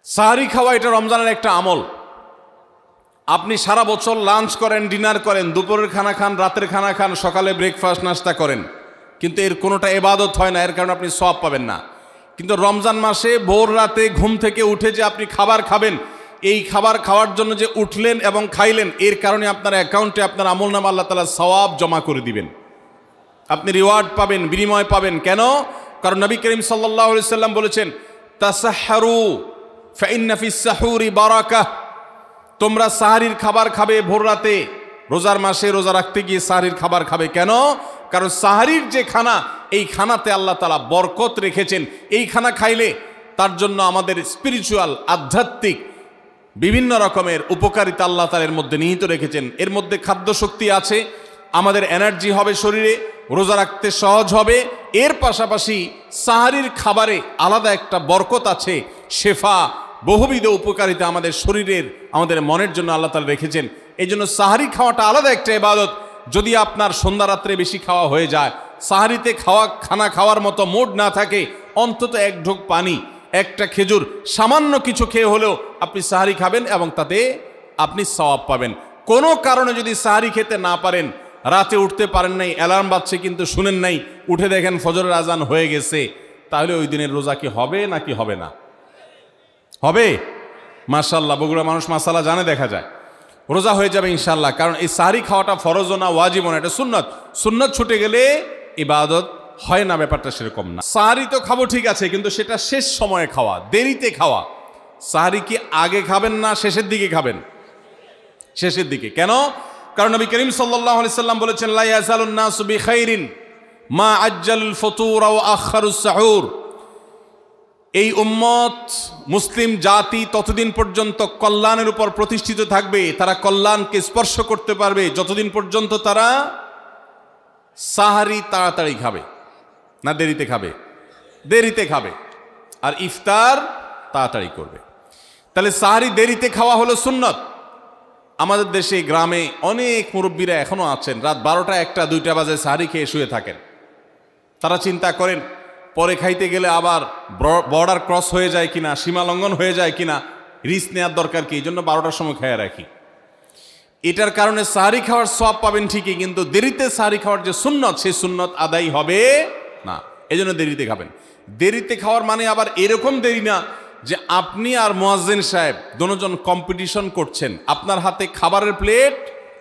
সাহারি খাওয়া এটা রমজানের একটা আমল। আপনি সারা বছর লাঞ্চ করেন, ডিনার করেন, দুপুরের খানা খান, রাতের খানা খান, সকালে ব্রেকফাস্ট নাস্তা করেন, কিন্তু এর কোনোটা ইবাদত হয় না, এর কারণে আপনি সওয়াব পাবেন না। কিন্তু রমজান মাসে ভোর রাতে ঘুম থেকে উঠে যে আপনি খাবার খাবেন, এই খাবার খাওয়ার জন্য যে উঠলেন এবং খাইলেন, এর কারণে আপনার অ্যাকাউন্টে আপনার আমলনামা আল্লাহ তাআলা সওয়াব জমা করে দিবেন, আপনি রিওয়ার্ড পাবেন, বিনিময় পাবেন। কেন? কারণ নবী করিম সাল্লাল্লাহু আলাইহি সাল্লাম বলেছেন, তাসাহহারু ফাইন্না ফিস সাহুরি বারাকাহ। তোমরা সাহারির খাবার খাবে ভোর রাতে, রোজার মাসে রোজা রাখতে গিয়ে সাহারির খাবার খাবে। কেন? কারণ সাহারির যে খানা, এই খানাতে আল্লাহ তাআলা বরকত রেখেছেন। এই খানা খাইলে তার জন্য আমাদের স্পিরিচুয়াল, আধ্যাত্মিক বিভিন্ন রকমের উপকারিতা আল্লাহ তাআলা এর মধ্যে নিহিত রেখেছেন। এর মধ্যে খাদ্য শক্তি আছে, আমাদের এনার্জি হবে শরীরে, রোজা রাখতে সহজ হবে। এর পাশাপাশি সাহারির খাবারে আলাদা একটা বরকত আছে, শেফা, বহুবিধ উপকারিতা আমাদের শরীরের, আমাদের মনের জন্য আল্লাহ তাআলা রেখেছেন। এই জন্য সাহারি খাওয়াটা আলাদা একটা ইবাদত। যদি আপনার সন্ধ্যা রাত্রে বেশি খাওয়া হয়ে যায়, সাহারিতে খানা খাওয়ার মতো মুড না থাকে, অন্তত এক ঢোক পানি, একটা খেজুর, সামান্য কিছু খেয়ে হলেও আপনি সাহারি খাবেন এবং তাতে আপনি সওয়াব পাবেন। কোনো কারণে যদি সাহারি খেতে না পারেন, রাতে উঠতে পারেন নাই, অ্যালার্ম বাজছে কিন্তু শুনেন নাই, উঠে দেখেন ফজরের আজান হয়ে গেছে, তাহলে ওই দিনের রোজা কি হবে নাকি হবে না? হবে। মাশাআল্লাহ, বগুড়া মানুষ মাসালা জানে, দেখা যায় রোজা হয়ে যাবে ইনশাআল্লাহ। কারণ এই সাহারি খাওয়াটা ফরজও না, ওয়াজিবও না, এটা সুন্নত। সুন্নত ছুটে গেলে ইবাদত হয় না, ব্যাপারটা সেরকম না। সাহারি তো খাবো ঠিক আছে, কিন্তু সেটা শেষ সময়ে খাওয়া, দেরিতে খাওয়া। সাহারি কি আগে খাবেন না শেষের দিকে খাবেন? শেষের দিকে। কেন? কারণ নবী করিম সাল্লাল্লাহু আলাইহি সাল্লাম বলেছেন, লা ইয়াজালুন নাসু বিখাইরিন মা আজ্জালুল ফুতুর ওয়া আখারুস সাহুর। এই উম্মত, মুসলিম জাতি ততদিন পর্যন্ত কল্যাণের উপর প্রতিষ্ঠিত থাকবে, তারা কল্যাণকে স্পর্শ করতে পারবে যতদিন পর্যন্ত তারা সাহারি তাড়াতাড়ি খাবে না দেরিতে খাবে? দেরিতে খাবে। আর ইফতার তাড়াতাড়ি করবে। তাহলে সাহারি দেরিতে খাওয়া হলো সুন্নত। আমাদের দেশে গ্রামে অনেক মুরব্বীরা এখনো আছেন, রাত 12টা, 1টা, 2টা বাজে সাহারি খেয়ে শুয়ে থাকেন। তারা চিন্তা করেন পরে খাইতে গেলে আবার বর্ডার ক্রস হয়ে যায় কিনা, সীমা লঙ্ঘন হয়ে যায় কিনা, রিস্ক নেওয়ার দরকার কি, এই জন্য 12টার সময় খেয়ে রাখি। এটার কারণে সাহারি খাওয়ার সওয়াব পাবেন ঠিকই, কিন্তু দেরিতে সাহারি খাওয়ার যে সুন্নত, সেই সুন্নত আদায় হবে না। এই জন্য দেরিতে খাবেন। দেরিতে খাওয়ার মানে আবার এরকম দেরি না যে আপনি আর মুয়াজ্জিন সাহেব দুজন কম্পিটিশন করছেন, আপনার হাতে খাবারের প্লেট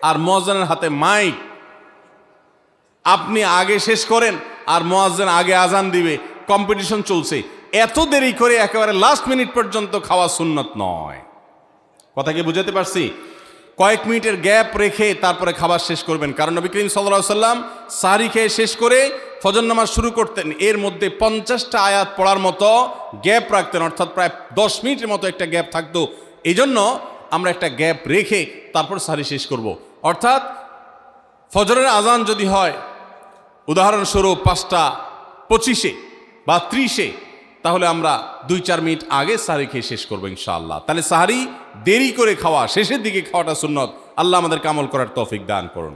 আর মুয়াজ্জিনের হাতে মাইক, আপনি আগে শেষ করেন আর মুয়াজ্জিন আগে আজান দিবে, কম্পিটিশন চলছে। এত দেরি করে একেবারে লাস্ট মিনিট পর্যন্ত খাওয়া সুন্নত নয়। কথা কি বুঝাতে পারছি? কয়েক মিনিটের গ্যাপ রেখে তারপরে খাবার শেষ করবেন। কারণ নবী করিম সাল্লাল্লাহু আলাইহি সাল্লাম সাহারি খেয়ে শেষ করে ফজর নামাজ শুরু করতেন, এর মধ্যে 50টা আয়াত পড়ার মতো গ্যাপ রাখতেন, অর্থাৎ প্রায় 10 মিনিটের মতো একটা গ্যাপ থাকতো। এই জন্য আমরা একটা গ্যাপ রেখে তারপর সাহারি শেষ করব। অর্থাৎ ফজরের আজান যদি হয় উদাহরণস্বরূপ 5:25 বা 30, তাহলে আমরা 2-4 মিনিট আগে সাহারি খেয়ে শেষ করবো ইনশাআল্লাহ। তাহলে সাহারি দেরি করে খাওয়া, শেষের দিকে খাওয়াটা সুন্নত। আল্লাহ আমাদেরকে আমল করার তৌফিক দান করুন।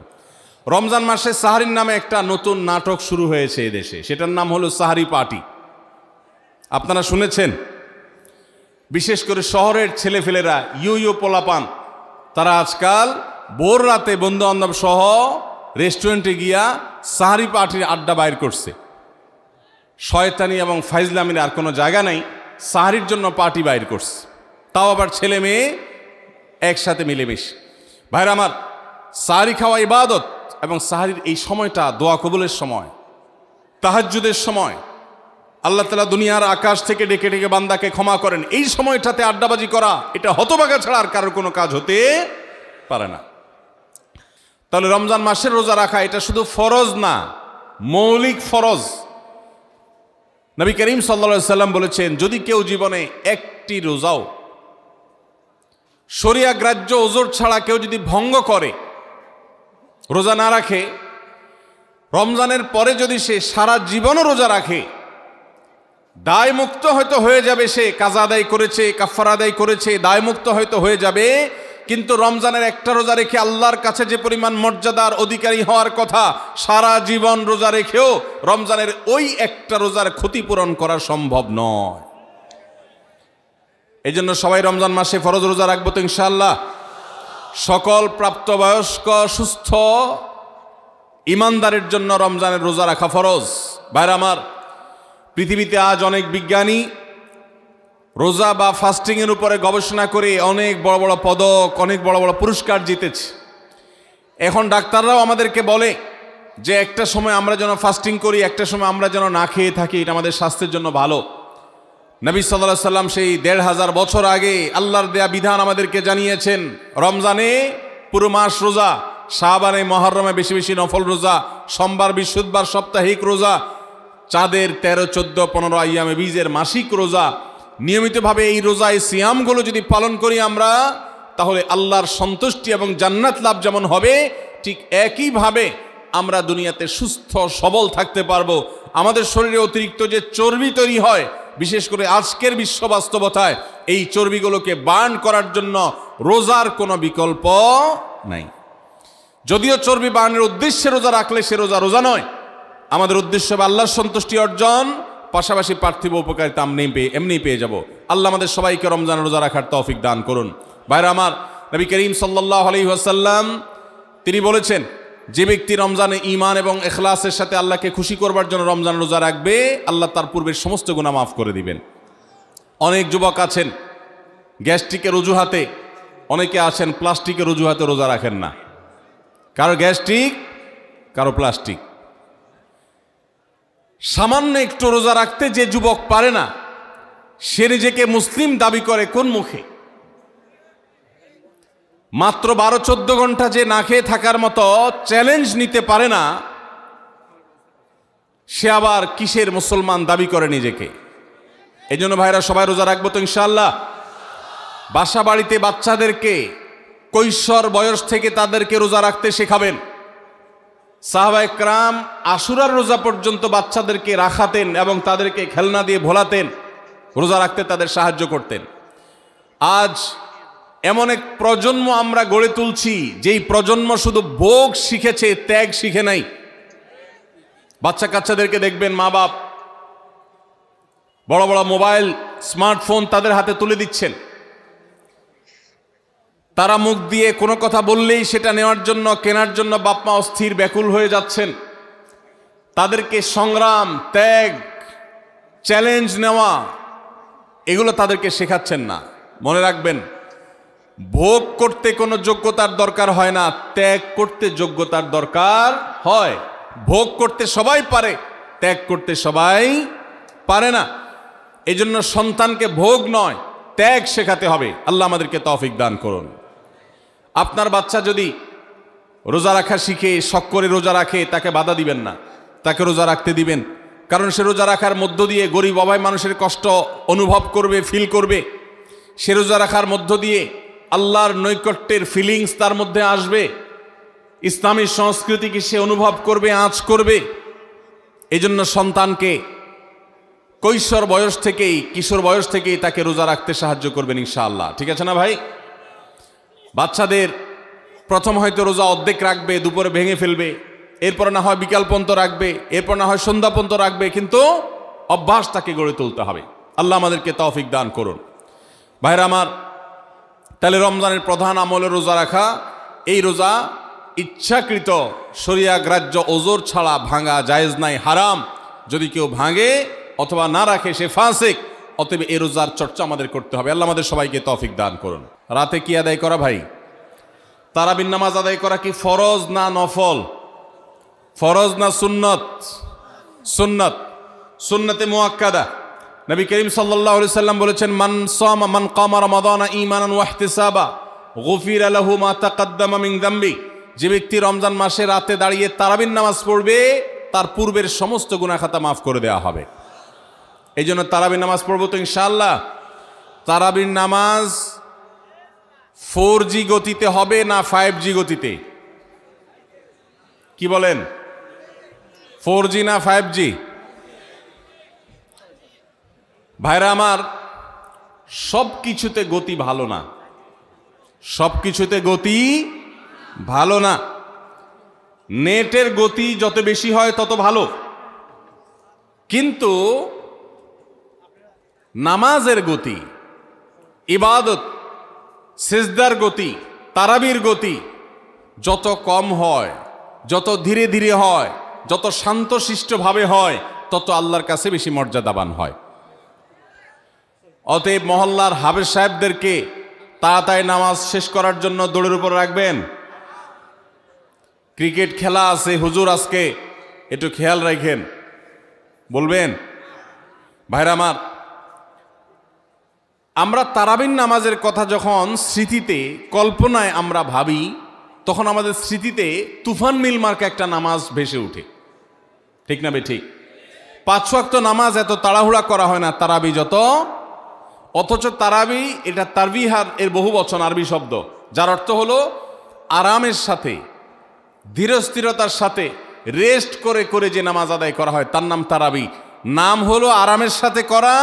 রমজান মাসে সাহারির নামে একটা নতুন নাটক শুরু হয়েছে এদেশে, সেটার নাম হলো সাহারি পার্টি। আপনারা শুনেছেন? বিশেষ করে শহরের ছেলেফেলেরা, ইউ পোলাপান, তারা আজকাল ভোর রাতে বন্ধু বান্ধব সহ রেস্টুরেন্টে গিয়া সাহারি পার্টির আড্ডা বাইর করছে। শয়তানি এবং ফাইজলামির আর কোনো জায়গা নাই, সাহারির জন্য পার্টি বাইর করছে, তাও আবার ছেলে মেয়ে একসাথে মিলেমিশে। ভাইরা আমার, সাহারি খাওয়া ইবাদত, এবং সাহারির এই সময়টা দোয়া কবুলের সময়, তাহাজ্জুদের সময়। আল্লাহ তাআলা দুনিয়ার আকাশ থেকে ডেকে ডেকে বান্দাকে ক্ষমা করেন। এই সময়টাতে আড্ডাবাজি করা, এটা হতভাগা ছাড়া আর কারোর কোনো কাজ হতে পারে না। তাহলে রমজান মাসের রোজা রাখা এটা শুধু ফরজ না, মৌলিক ফরজ। নবী করিম সাল্লাল্লাহু আলাইহি সাল্লাম বলেছেন, যদি কেউ জীবনে একটি রোজাও শরিয়া গ্রাহ্য ওজর ছাড়া কেউ যদি ভঙ্গ করে, রোজা না রাখে, রমজানের পরে যদি সে সারা জীবনও রোজা রাখে, দায়মুক্ত হয়তো হয়ে যাবে। সে কাজা আদায় করেছে, কাফারা আদায় করেছে, দায়মুক্ত হয়তো হয়ে যাবে, কিন্তু রমজানের একটা রোজা রেখে আল্লাহর কাছে যে পরিমাণ মর্যাদার অধিকারী হওয়ার কথা, সারা জীবন রোজা রেখেও রমজানের ওই একটা রোজার ক্ষতিপূরণ করা সম্ভব নয়। এই জন্য সবাই রমজান মাসে ফরজ রোজা রাখবো তো ইনশাআল্লাহ। সকল প্রাপ্তবয়স্ক সুস্থ ইমানদারের জন্য রমজানের রোজা রাখা ফরজ। ভাইরা আমার, পৃথিবীতে আজ অনেক বিজ্ঞানী রোজা বা ফাস্টিংয়ের উপরে গবেষণা করে অনেক বড় বড় পদক, অনেক বড় বড় পুরস্কার জিতেছে। এখন ডাক্তাররাও আমাদেরকে বলে যে একটা সময় আমরা যেন ফাস্টিং করি, একটা সময় আমরা যেন না খেয়ে থাকি, এটা আমাদের স্বাস্থ্যের জন্য ভালো। নবী সাল্লাল্লাহু আলাইহি সাল্লাম সেই ১৫০০ বছর আগে আল্লাহর দেয়া বিধান আমাদেরকে জানিয়েছেন। রমজানে পুরো মাস রোজা, শাবানে মুহররমে বেশি বেশি নফল রোজা, সোমবার বৃহস্পতিবার সাপ্তাহিক রোজা, চাঁদের ১৩, ১৪, ১৫ আইয়ামে বীজের মাসিক রোজা। নিয়মিতভাবে এই রোজা, এই সিয়ামগুলো যদি পালন করি আমরা, তাহলে আল্লাহর সন্তুষ্টি এবং জান্নাত লাভ যেমন হবে, ঠিক একইভাবে আমরা দুনিয়াতে সুস্থ সবল থাকতে পারবো। আমাদের শরীরে অতিরিক্ত যে চর্বি তৈরি হয়, বিশেষ করে আজকের বিশ্ব বাস্তবতায়, এই চর্বিগুলোকে বার্ন করার জন্য রোজার কোনো বিকল্প নাই। যদিও চর্বি বার্নের উদ্দেশ্যে রোজা রাখলে সে রোজা রোজা নয়। আমাদের উদ্দেশ্য হবে আল্লাহর সন্তুষ্টি অর্জন, পাশাপাশি পার্থিব উপকারিতা এমনি পেয়ে যাব। আল্লাহ আমাদের সবাইকে রমজান রোজা রাখার তৌফিক দান করুন। ভাইরা আমার, নবী করিম সাল্লাল্লাহু আলাইহি ওয়াসাল্লাম তিনি বলেছেন, যে ব্যক্তি রমজানে ঈমান এবং ইখলাসের সাথে আল্লাহকে খুশি করবার জন্য রমজান রোজা রাখবে, আল্লাহ তার পূর্বের সমস্ত গুনাহ মাফ করে দিবেন। অনেক যুবক আছেন গ্যাস্ট্রিকের অজুহাতে, অনেকে আছেন প্লাস্টিকের অজুহাতে রোজা রাখেন না। কারো গ্যাস্ট্রিক, কারো প্লাস্টিক। সামান্য একটু রোজা রাখতে যে যুবক পারে না, সে নিজেকে মুসলিম দাবি করে কোন মুখে? মাত্র 12-14 ঘন্টা যে না খেয়ে থাকার মতো চ্যালেঞ্জ নিতে পারে না, সে আবার কিসের মুসলমান দাবি করে নিজেকে? এই জন্য ভাইরা সবাই রোজা রাখবো তো ইনশাআল্লাহ। বাসা বাড়িতে বাচ্চাদেরকে কৈশোর বয়স থেকে তাদেরকে রোজা রাখতে শেখাবেন। সাহাবায়ে কেরাম আশুরার রোজা পর্যন্ত বাচ্চাদেরকে রাখাতেন এবং তাদেরকে খেলনা দিয়ে ভোলাতেন, রোজা রাখতে তাদের সাহায্য করতেন। আজ এমন এক প্রজন্ম আমরা গড়ে তুলছি, যেই প্রজন্ম শুধু ভোগ শিখেছে, ত্যাগ শিখে নাই। বাচ্চা কাচ্চাদেরকে দেখবেন মা বাপ বড় বড় মোবাইল, স্মার্টফোন তাদের হাতে তুলে দিচ্ছেন। তারা মুখ দিয়ে কোনো কথা বললেই সেটা নেওয়ার জন্য, কেনার জন্য বাপ মা অস্থির ব্যাকুল হয়ে যাচ্ছেন। তাদেরকে সংগ্রাম, ত্যাগ, চ্যালেঞ্জ নেওয়া, এগুলো তাদেরকে শেখাচ্ছেন না। মনে রাখবেন, ভোগ করতে কোনো যোগ্যতার দরকার হয় না, ত্যাগ করতে যোগ্যতার দরকার হয়। ভোগ করতে সবাই পারে, ত্যাগ করতে সবাই পারে না। এই জন্য সন্তানকে ভোগ নয়, ত্যাগ শেখাতে হবে। আল্লাহ আমাদেরকে তৌফিক দান করুন। আপনার বাচ্চা যদি রোজা রাখা শিখে, শখ করে রোজা রাখে, তাকে বাধা দিবেন না, তাকে রোজা রাখতে দিবেন। কারণ সে রোজা রাখার মধ্য দিয়ে গরিব অভাবী মানুষের কষ্ট অনুভব করবে, ফিল করবে। সে রোজা রাখার মধ্য দিয়ে আল্লাহর নৈকট্যের ফিলিংস তার মধ্যে আসবে, ইসলামী সংস্কৃতিকে সে অনুভব করবে, আঁচ করবে। এই জন্য সন্তানকে কৈশোর বয়স থেকেই, কিশোর বয়স থেকেই তাকে রোজা রাখতে সাহায্য করবেন ইনশাআল্লাহ। ঠিক আছে না ভাই? বাচ্চাদের প্রথম হয়তো রোজা অর্ধেক রাখবে, দুপুরে ভেঙে ফেলবে, এরপর না হয় বিকাল পর্যন্ত রাখবে, এরপর না হয় সন্ধ্যা পর্যন্ত রাখবে, কিন্তু অভ্যাস তাকে গড়ে তুলতে হবে। আল্লাহ আমাদেরকে তৌফিক দান করুন। ভাইরা আমার, তাহলে রমজানের প্রধান আমলে রোজা রাখা। এই রোজা ইচ্ছাকৃত শরিয়া গ্রাহ্য ওজর ছাড়া ভাঙা জায়েজ নাই, হারাম। যদি কেউ ভাঙে অথবা না রাখে সে ফাসিক। অতএব এই রোজার চর্চা আমাদের করতে হবে। আল্লাহ আমাদের সবাইকে তৌফিক দান করুন। রাতে কি আদায় করা ভাই? তারাবির নামাজ আদায় করা কি ফরজ না নফল? ফরজ না সুন্নত? সুন্নত, সুন্নতে মুআক্কাদা। নবী করিম সাল্লাল্লাহু আলাইহি সাল্লাম বলেছেন, মান কামা রমাদানা ঈমানান ওয়া ইহতিসাবা গুফিরা লাহু মা তাকাদ্দামা মিন যামবি। যে ব্যক্তি রমজান মাসে রাতে দাঁড়িয়ে তারাবির নামাজ পড়বে, তার পূর্বের সমস্ত গুনাহ খাতা মাফ করে দেওয়া হবে। এই জন্য তারাবির নামাজ পড়বো তো ইনশাআল্লাহ। তারাবির নামাজ 4G গতিতে হবে না 5G গতিতে? কি বলেন? 4G না 5G? ভাইরা আমার, সব কিছুতে গতি ভালো না, সব কিছুতে গতি ভালো না। নেটের গতি যত বেশি হয় তত ভালো, কিন্তু নামাজের গতি ইবাদত, সিজদার গতি, তারাবির গতি যত কম হয়, যত ধীরে ধীরে হয়, যত শান্তশিষ্টভাবে হয়, তত আল্লাহর কাছে বেশি মর্যাদাবান হয়। অতএব মহল্লার হাফেজ সাহেবদেরকে তাড়াতাড়ি নামাজ শেষ করার জন্য দৌড়ের উপর রাখবেন। ক্রিকেট খেলা আছে হুজুর, আজকে একটু খেয়াল রাখেন, বলবেন। ভাইরা আমার, আমরা তারাবির নামাজের কথা যখন স্মৃতিতে, কল্পনায় আমরা ভাবি, তখন আমাদের স্মৃতিতে তুফান মিল মার্কা একটা নামাজ ভেসে উঠে, ঠিক না বেঠিক? 5 ওয়াক্ত নামাজ এত তাড়াহুড়া করা হয় না তারাবি যত। অথচ তারাবি এটা তারবিহার এর বহু বচন, আরবি শব্দ, যার অর্থ হলো আরামের সাথে, ধীরস্থিরতার সাথে, রেস্ট করে করে যে নামাজ আদায় করা হয় তার নাম তারাবি। নাম হলো আরামের সাথে করা,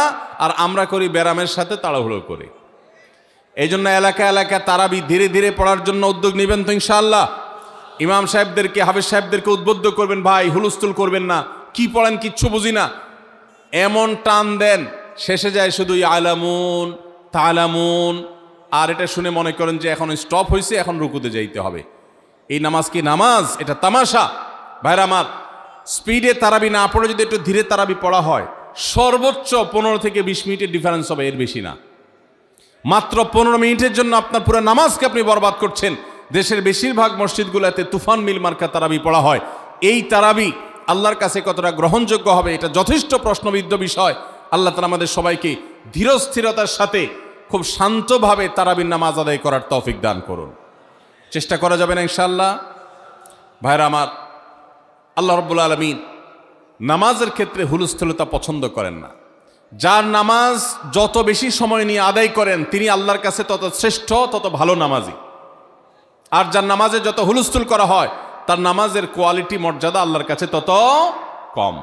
আর আমরা করি ব্যারামের সাথে তাড়াহুড়ো করে। এই জন্য এলাকা এলাকা তারাবি ধীরে ধীরে পড়ার জন্য উদ্যোগ নেবেন তো ইনশাআল্লাহ। ইমাম সাহেবদেরকে, হাফেজ সাহেবদেরকে উদ্বুদ্ধ করবেন, ভাই হুলস্থুল করবেন না, কি পড়েন কিচ্ছু বুঝি না, এমন টান দেন শেষে যায় শুধু আলামুন তালামুন, আর এটা শুনে মনে করেন যে এখন স্টপ হয়েছে, এখন রুকুতে যাইতে হবে। এই নামাজ কি নামাজ? এটা তামাশা। ভাইরা আমার, স্পিডে তারাবি না পড়ে যদি একটু ধীরে তারাবি পড়া হয়, সর্বোচ্চ 15 থেকে 20 মিনিটের ডিফারেন্স হবে, এর বেশি না। মাত্র 15 মিনিটের জন্য আপনার পুরো নামাজকে আপনি বরবাদ করছেন। দেশের বেশিরভাগ মসজিদগুলোতে তুফান মিল মার্কা তারাবি পড়া হয়। এই তারাবি আল্লাহর কাছে কতটা গ্রহণযোগ্য হবে, এটা যথেষ্ট প্রশ্নবিদ্ধ বিষয়। আল্লাহ তাআলা আমাদের সবাইকে ধীরস্থিরতার সাথে খুব শান্তভাবে তারাবির নামাজ আদায় করার তৌফিক দান করুন। চেষ্টা করা যাবে না ইনশাআল্লাহ। ভাইরা আমার, আল্লাহ রাব্বুল আলামিন নামাজের ক্ষেত্রে হুলস্থুলতা পছন্দ করেন না। যার নামাজ যত বেশি সময় নিয়ে আদায় করেন তিনি আল্লাহর কাছে তত শ্রেষ্ঠ, তত ভালো নামাজি। আর যার নামাজে যত হুলস্থুল করা হয় তার নামাজের কোয়ালিটি, মর্যাদা আল্লাহর কাছে তত কম।